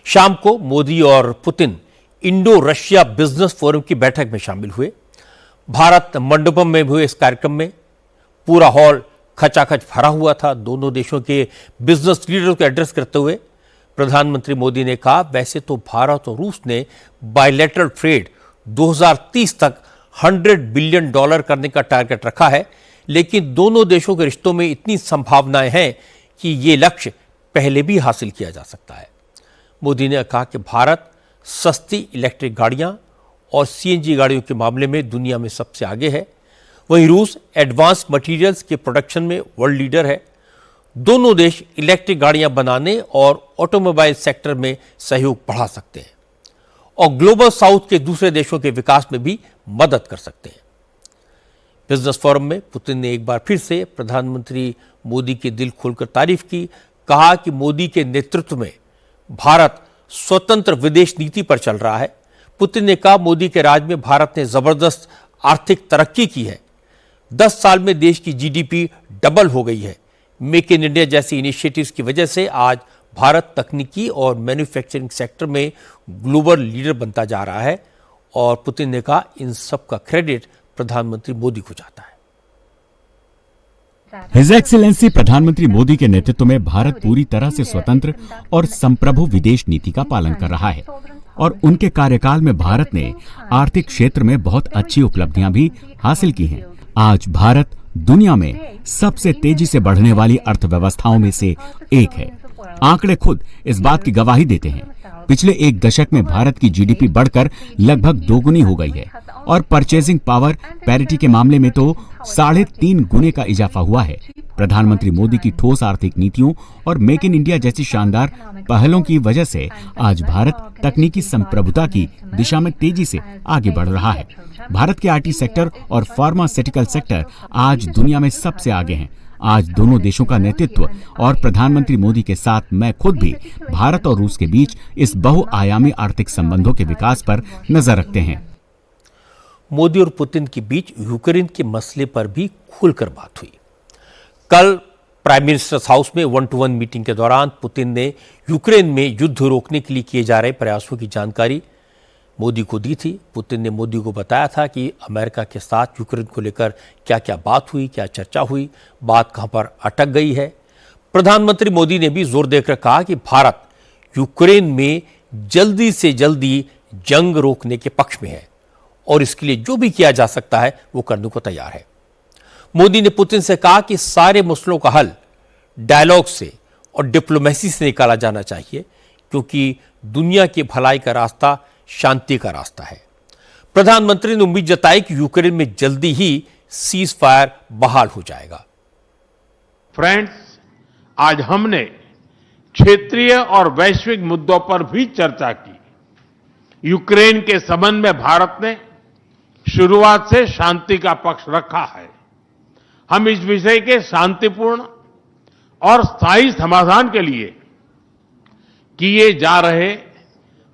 शाम को मोदी और Putin Indo Russia business forum की बैठक में शामिल हुए। भारत मंडपम में हुए इस कार्यक्रम में पूरा हॉल खचाखच भरा हुआ था। दोनों देशों के बिजनेस लीडरों को एड्रेस करते हुए प्रधानमंत्री मोदी ने कहा, वैसे तो भारत और रूस ने बायलैटरल ट्रेड 2030 तक $100 बिलियन करने का टारगेट रखा है, लेकिन दोनों देशों के रिश्तों में इतनी संभावनाएं हैं कि ये लक्ष्य पहले भी हासिल किया जा सकता है। मोदी ने कहा कि भारत सस्ती इलेक्ट्रिक गाड़ियां और सीएनजी गाड़ियों के मामले में दुनिया में सबसे आगे है, वहीं रूस एडवांस मटेरियल्स के प्रोडक्शन में वर्ल्ड लीडर है। दोनों देश इलेक्ट्रिक गाड़ियां बनाने और ऑटोमोबाइल सेक्टर में सहयोग बढ़ा सकते हैं और ग्लोबल साउथ के दूसरे देशों के विकास में भी मदद कर सकते हैं। बिजनेस फोरम में पुतिन ने एक बार फिर से प्रधानमंत्री मोदी की दिल खोलकर तारीफ की। कहा कि मोदी के नेतृत्व में भारत स्वतंत्र विदेश नीति पर चल रहा है। पुतिन ने कहा, मोदी के राज में भारत ने जबरदस्त आर्थिक तरक्की की है। 10 साल में देश की जीडीपी डबल हो गई है। मेक इन इंडिया जैसी इनिशिएटिव्स की वजह से आज भारत तकनीकी और मैन्युफैक्चरिंग सेक्टर में ग्लोबल लीडर बनता जा रहा है और पुतिन ने कहा, इन सब का क्रेडिट प्रधानमंत्री मोदी को जाता है। हिज एक्सीलेंसी प्रधानमंत्री मोदी के नेतृत्व में भारत पूरी तरह से स्वतंत्र और संप्रभु विदेश नीति का पालन कर रहा है और उनके कार्यकाल में भारत ने आर्थिक क्षेत्र में बहुत अच्छी उपलब्धियां भी हासिल की हैं। आज भारत दुनिया में सबसे तेजी से बढ़ने वाली अर्थव्यवस्थाओं में से एक है। आंकड़े खुद इस बात की गवाही देते हैं। पिछले एक दशक में भारत की जीडीपी बढ़कर लगभग दोगुनी हो गई है और परचेजिंग पावर पैरिटी के मामले में तो 3.5 गुने का इजाफा हुआ है। प्रधानमंत्री मोदी की ठोस आर्थिक नीतियों और मेक इन इंडिया जैसी शानदार पहलों की वजह से आज भारत तकनीकी संप्रभुता की दिशा में तेजी से आगे बढ़ रहा है। भारत के आईटी सेक्टर और फार्मास्यूटिकल सेक्टर आज दुनिया में सबसे आगे हैं। आज दोनों देशों का नेतृत्व और प्रधानमंत्री मोदी के साथ मैं खुद भी भारत और रूस के बीच इस बहुआयामी आर्थिक संबंधों के विकास पर नजर रखते हैं। मोदी और पुतिन के बीच यूक्रेन के मसले पर भी खुलकर बात हुई। कल प्राइम मिनिस्टर्स हाउस में 1-to-1 मीटिंग के दौरान पुतिन ने यूक्रेन में युद्ध रोकने के लिए किए जा रहे प्रयासों की जानकारी मोदी को दी थी। पुतिन ने मोदी को बताया था कि अमेरिका के साथ यूक्रेन को लेकर क्या क्या बात हुई, क्या चर्चा हुई, बात कहां पर अटक गई है। प्रधानमंत्री मोदी ने भी जोर देकर कहा कि भारत यूक्रेन में जल्दी से जल्दी जंग रोकने के पक्ष में है और इसके लिए जो भी किया जा सकता है वो करने को तैयार है। मोदी ने पुतिन से कहा कि सारे मसलों का हल डायलॉग से और डिप्लोमेसी से निकाला जाना चाहिए, क्योंकि दुनिया की भलाई का रास्ता शांति का रास्ता है। प्रधानमंत्री ने उम्मीद जताई कि यूक्रेन में जल्दी ही सीज फायर बहाल हो जाएगा। फ्रेंड्स, आज हमने क्षेत्रीय और वैश्विक मुद्दों पर भी चर्चा की। यूक्रेन के संबंध में भारत ने शुरुआत से शांति का पक्ष रखा है। हम इस विषय के शांतिपूर्ण और स्थायी समाधान के लिए किए जा रहे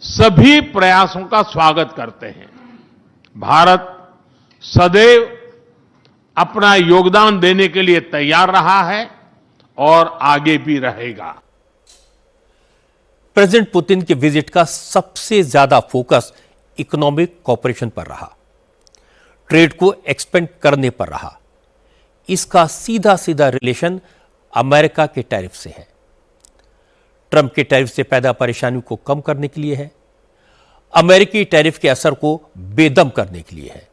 सभी प्रयासों का स्वागत करते हैं। भारत सदैव अपना योगदान देने के लिए तैयार रहा है और आगे भी रहेगा। प्रेसिडेंट पुतिन के विजिट का सबसे ज्यादा फोकस इकोनॉमिक कॉपरेशन पर रहा, ट्रेड को एक्सपेंड करने पर रहा। इसका सीधा सीधा रिलेशन अमेरिका के टैरिफ से है। ट्रंप के टैरिफ से पैदा परेशानी को कम करने के लिए है, अमेरिकी टैरिफ के असर को बेदम करने के लिए है।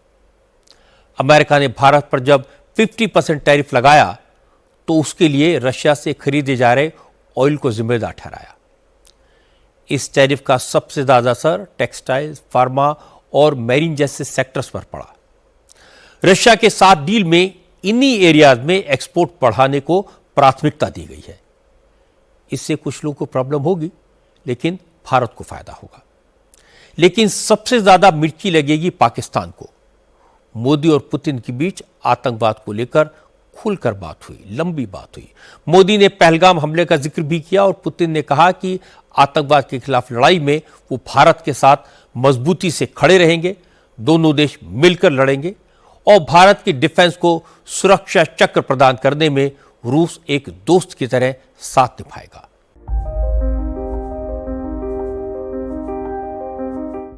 अमेरिका ने भारत पर जब 50% टैरिफ लगाया तो उसके लिए रशिया से खरीदे जा रहे ऑयल को जिम्मेदार ठहराया। इस टैरिफ का सबसे ज्यादा असर टेक्सटाइल, फार्मा और मैरीन जैसे सेक्टर्स पर पड़ा। रशिया के साथ डील में इन्हीं एरियाज में एक्सपोर्ट बढ़ाने को प्राथमिकता दी गई है। इससे कुछ लोगों को प्रॉब्लम होगी, लेकिन भारत को फायदा होगा। लेकिन सबसे ज्यादा मिर्ची लगेगी पाकिस्तान को। मोदी और पुतिन के बीच आतंकवाद को लेकर खुलकर बात हुई, लंबी बात हुई। मोदी ने पहलगाम हमले का जिक्र भी किया और पुतिन ने कहा कि आतंकवाद के खिलाफ लड़ाई में वो भारत के साथ मजबूती से खड़े रहेंगे, दोनों देश मिलकर लड़ेंगे और भारत की डिफेंस को सुरक्षा चक्र प्रदान करने में रूस एक दोस्त की तरह साथ निभाएगा।